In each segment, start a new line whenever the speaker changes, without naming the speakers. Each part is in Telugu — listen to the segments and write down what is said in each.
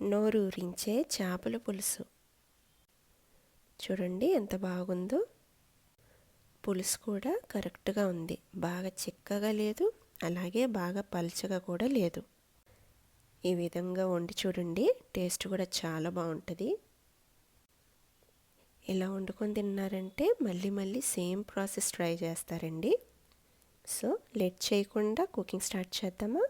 నోరూరించే చేపల పులుసు. చూడండి ఎంత బాగుందో. పులుసు కూడా కరెక్ట్గా ఉంది. బాగా చిక్కగా లేదు, అలాగే బాగా పల్చగా కూడా లేదు. ఈ విధంగా వండి చూడండి, టేస్ట్ కూడా చాలా బాగుంటుంది. ఇలా వండుకొని తిన్నారంటే మళ్ళీ మళ్ళీ సేమ్ ప్రాసెస్ ట్రై చేస్తారండి. సో లేట్ చేయకుండా కుకింగ్ స్టార్ట్ చేద్దామా?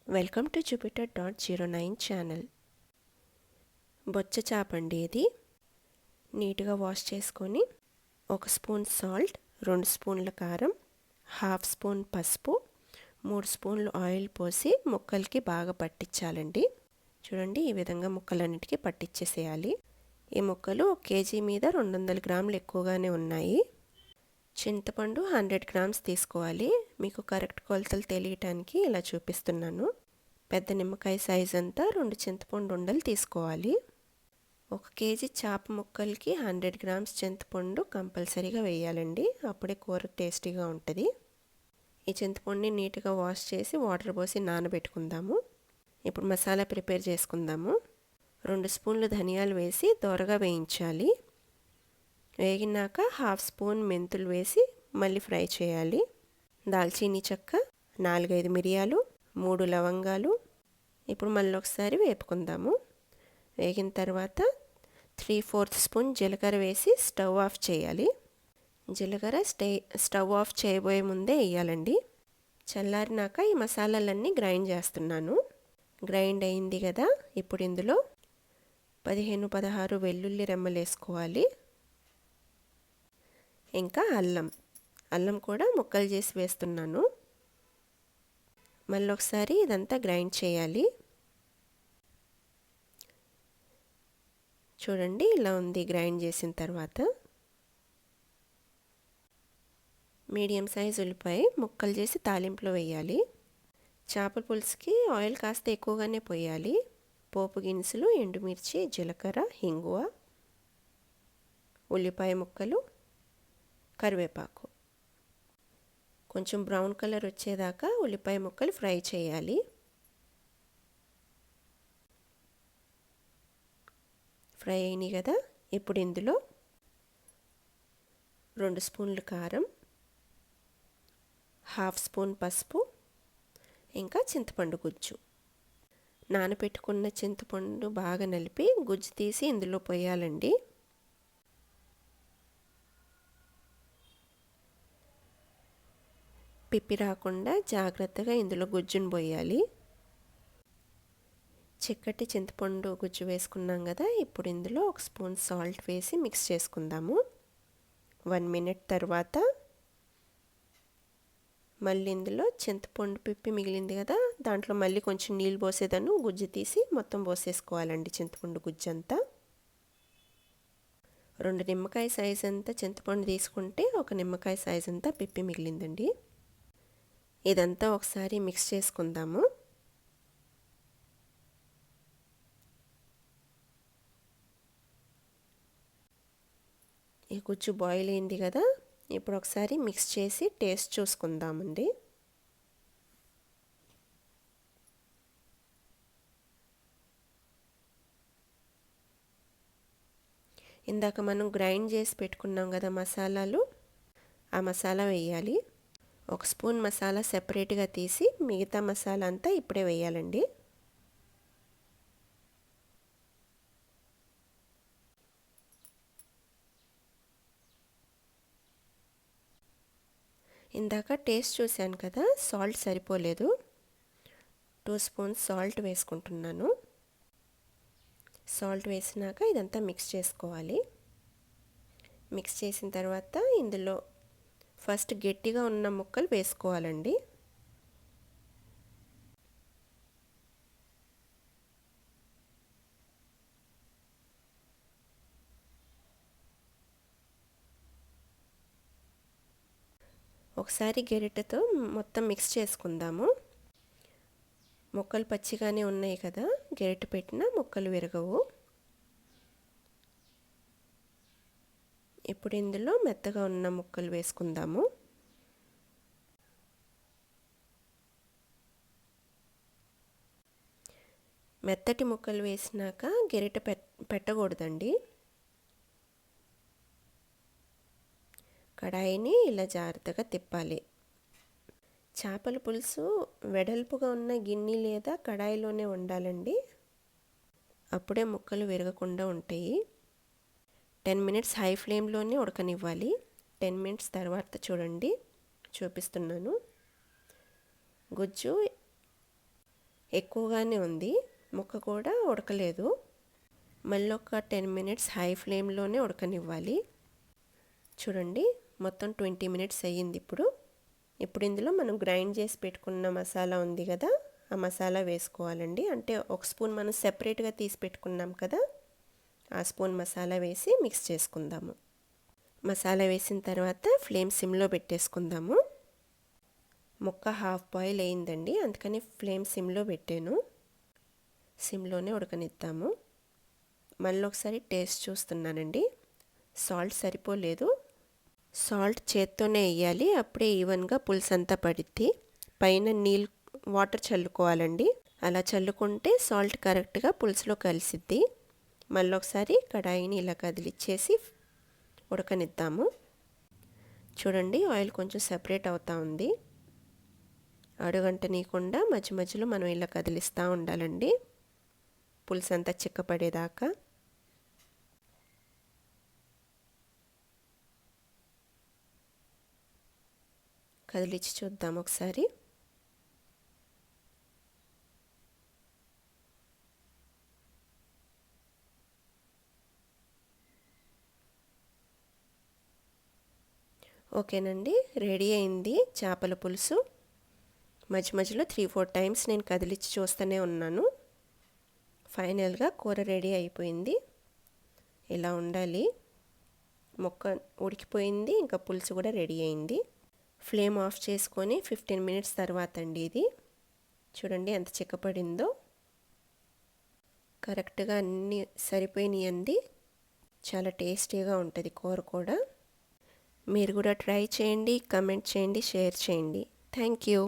Welcome to Jupiter.09 channel. బొచ్చ చేప అండి ఇది. నీట్గా వాష్ చేసుకొని 1 స్పూన్ సాల్ట్, 2 స్పూన్ల కారం, 1/2 స్పూన్ పసుపు, 3 స్పూన్లు ఆయిల్ పోసి ముక్కలకి బాగా పట్టించాలండి. చూడండి ఈ విధంగా ముక్కలన్నిటికీ పట్టించేసేయాలి. ఈ ముక్కలు 1 కేజీ మీద 200 గ్రాములు ఎక్కువగానే ఉన్నాయి. చింతపండు 100 గ్రామ్స్ తీసుకోవాలి. మీకు కరెక్ట్ కొలతలు తెలియటానికి ఇలా చూపిస్తున్నాను. పెద్ద నిమ్మకాయ సైజ్ అంతా 2 చింతపండు ఉండలు తీసుకోవాలి. 1 కేజీ చేప ముక్కలకి 100 గ్రామ్స్ చింతపండు కంపల్సరీగా వేయాలండి. అప్పుడే కూర టేస్టీగా ఉంటుంది. ఈ చింతపండుని నీట్గా వాష్ చేసి వాటర్ పోసి నానబెట్టుకుందాము. ఇప్పుడు మసాలా ప్రిపేర్ చేసుకుందాము. 2 స్పూన్లు ధనియాలు వేసి దోరగా వేయించాలి. వేగినాక 1/2 స్పూన్ మెంతులు వేసి మళ్ళీ ఫ్రై చేయాలి. దాల్చీనీ చెక్క, 4-5 మిరియాలు, 3 లవంగాలు. ఇప్పుడు మళ్ళీ ఒకసారి వేపుకుందాము. వేగిన తర్వాత 3/4 స్పూన్ జీలకర్ర వేసి స్టవ్ ఆఫ్ చేయాలి. జీలకర్ర స్టవ్ ఆఫ్ చేయబోయే ముందే వేయాలండి. చల్లారినాక ఈ మసాలాలన్నీ గ్రైండ్ చేస్తున్నాను. గ్రైండ్ అయింది కదా, ఇప్పుడు ఇందులో 15-16 వెల్లుల్లి రెమ్మలు వేసుకోవాలి. ఇంకా అల్లం కూడా ముక్కలు చేసి వేస్తున్నాను. మళ్ళీ ఒకసారి ఇదంతా గ్రైండ్ చేయాలి. చూడండి ఇలా ఉంది గ్రైండ్ చేసిన తర్వాత. మీడియం సైజ్ ఉల్లిపాయ ముక్కలు చేసి తాలింపులో వేయాలి. చేపల పులుసుకి ఆయిల్ కాస్త ఎక్కువగానే పోయాలి. పోపు దినుసులు, ఎండుమిర్చి, జీలకర్ర, ఇంగువ, ఉల్లిపాయ ముక్కలు, కరివేపాకు. కొంచెం బ్రౌన్ కలర్ వచ్చేదాకా ఉల్లిపాయ ముక్కలు ఫ్రై చేయాలి. ఫ్రై అయినాయి కదా, ఇప్పుడు ఇందులో 2 స్పూన్లు కారం, 1/2 స్పూన్ పసుపు, ఇంకా చింతపండు గుజ్జు. నానబెట్టుకున్న చింతపండు బాగా నలిపి గుజ్జు తీసి ఇందులో పోయాలండి. పిప్పి రాకుండా జాగ్రత్తగా ఇందులో గుజ్జును పోయాలి. చిక్కటి చింతపండు గుజ్జు వేసుకున్నాం కదా, ఇప్పుడు ఇందులో 1 స్పూన్ సాల్ట్ వేసి మిక్స్ చేసుకుందాము. 1 మినిట్ తర్వాత మళ్ళీ ఇందులో చింతపండు పిప్పి మిగిలింది కదా, దాంట్లో మళ్ళీ కొంచెం నీళ్ళు పోసేదాను. గుజ్జు తీసి మొత్తం పోసేసుకోవాలండి చింతపండు గుజ్జు అంతా. 2 నిమ్మకాయ సైజ్ అంతా చింతపండు తీసుకుంటే 1 నిమ్మకాయ సైజ్ అంతా పిప్పి మిగిలిందండి. ఇదంతా ఒకసారి మిక్స్ చేసుకుందాము. ఈ గుజ్జు బాయిల్ అయింది కదా, ఇప్పుడు ఒకసారి మిక్స్ చేసి టేస్ట్ చూసుకుందామండి. ఇందాక మనం గ్రైండ్ చేసి పెట్టుకున్నాం కదా మసాలాలు, ఆ మసాలా వేయాలి. 1 స్పూన్ మసాలా సెపరేట్గా తీసి మిగతా మసాలా అంతా ఇప్పుడే వేయాలండి. ఇందాక టేస్ట్ చూశాను కదా, సాల్ట్ సరిపోలేదు. 2 స్పూన్స్ సాల్ట్ వేసుకుంటున్నాను. సాల్ట్ వేసినాక ఇదంతా మిక్స్ చేసుకోవాలి. మిక్స్ చేసిన తర్వాత ఇందులో ఫస్ట్ గట్టిగా ఉన్న ముక్కలు వేసుకోవాలండి. ఒకసారి గరిటెతో మొత్తం మిక్స్ చేసుకుందాము. ముక్కలు పచ్చిగానే ఉన్నాయి కదా, గరిటె పెట్టినా ముక్కలు విరగవు. ఇప్పుడు ఇందులో మెత్తగా ఉన్న ముక్కలు వేసుకుందాము. మెత్తటి ముక్కలు వేసినాక గరిటె పెట్టకూడదండి. కడాయిని ఇలా జాగ్రత్తగా తిప్పాలి. చేపల పులుసు వెడల్పుగా ఉన్న గిన్నె లేదా కడాయిలోనే ఉండాలండి. అప్పుడే ముక్కలు విరగకుండా ఉంటాయి. 10 మినిట్స్ హై ఫ్లేమ్లోనే ఉడకనివ్వాలి. 10 మినిట్స్ తర్వాత చూడండి, చూపిస్తున్నాను. గుజ్జు ఎక్కువగానే ఉంది, ముక్క కూడా ఉడకలేదు. మళ్ళీ ఒక 10 మినిట్స్ హై ఫ్లేమ్లోనే ఉడకనివ్వాలి. చూడండి, మొత్తం 20 మినిట్స్ అయ్యింది. ఇప్పుడు ఇందులో మనం గ్రైండ్ చేసి పెట్టుకున్న మసాలా ఉంది కదా, ఆ మసాలా వేసుకోవాలండి. అంటే ఒక స్పూన్ మనం సెపరేట్గా తీసి పెట్టుకున్నాం కదా, ఆ స్పూన్ మసాలా వేసి మిక్స్ చేసుకుందాము. మసాలా వేసిన తర్వాత ఫ్లేమ్ సిమ్లో పెట్టేసుకుందాము. ముక్క హాఫ్ బాయిల్ అయిందండి, అందుకని ఫ్లేమ్ సిమ్లో పెట్టాను. సిమ్లోనే ఉడకనిద్దాము. మళ్ళీ ఒకసారి టేస్ట్ చూస్తున్నానండి. సాల్ట్ సరిపోలేదు. సాల్ట్ చేత్తోనే వేయాలి, అప్పుడే ఈవెన్గా పులుసు అంతా పడిద్ది. పైన వాటర్ చల్లుకోవాలండి. అలా చల్లుకుంటే సాల్ట్ కరెక్ట్గా పులుసులో కలిసిద్ది. మళ్ళీ ఒకసారి కడాయిని ఇలా కదిలిచ్చేసి ఉడకనిద్దాము. చూడండి, ఆయిల్ కొంచెం సెపరేట్ అవుతూ ఉంది. అడుగంటనీయకుండా మధ్య మధ్యలో మనం ఇలా కదిలిస్తూ ఉండాలండి, పులుసు అంతా చిక్కపడేదాకా. కదిలిచ్చి చూద్దాం ఒకసారి. ఓకేనండి, రెడీ అయింది చేపల పులుసు. మధ్య మధ్యలో 3-4 టైమ్స్ నేను కదిలిచ్చి చూస్తూనే ఉన్నాను. ఫైనల్గా కూర రెడీ అయిపోయింది. ఇలా ఉండాలి. ముక్క ఉడికిపోయింది, ఇంకా పులుసు కూడా రెడీ అయింది. ఫ్లేమ్ ఆఫ్ చేసుకొని 15 మినిట్స్ తర్వాత అండి ఇది. చూడండి ఎంత చిక్కపడిందో. కరెక్ట్గా అన్నీ సరిపోయినాయండి. చాలా టేస్టీగా ఉంటుంది కూర కూడా. మీరు కూడా ట్రై చేయండి, కమెంట్ చేయండి, షేర్ చేయండి. Thank you.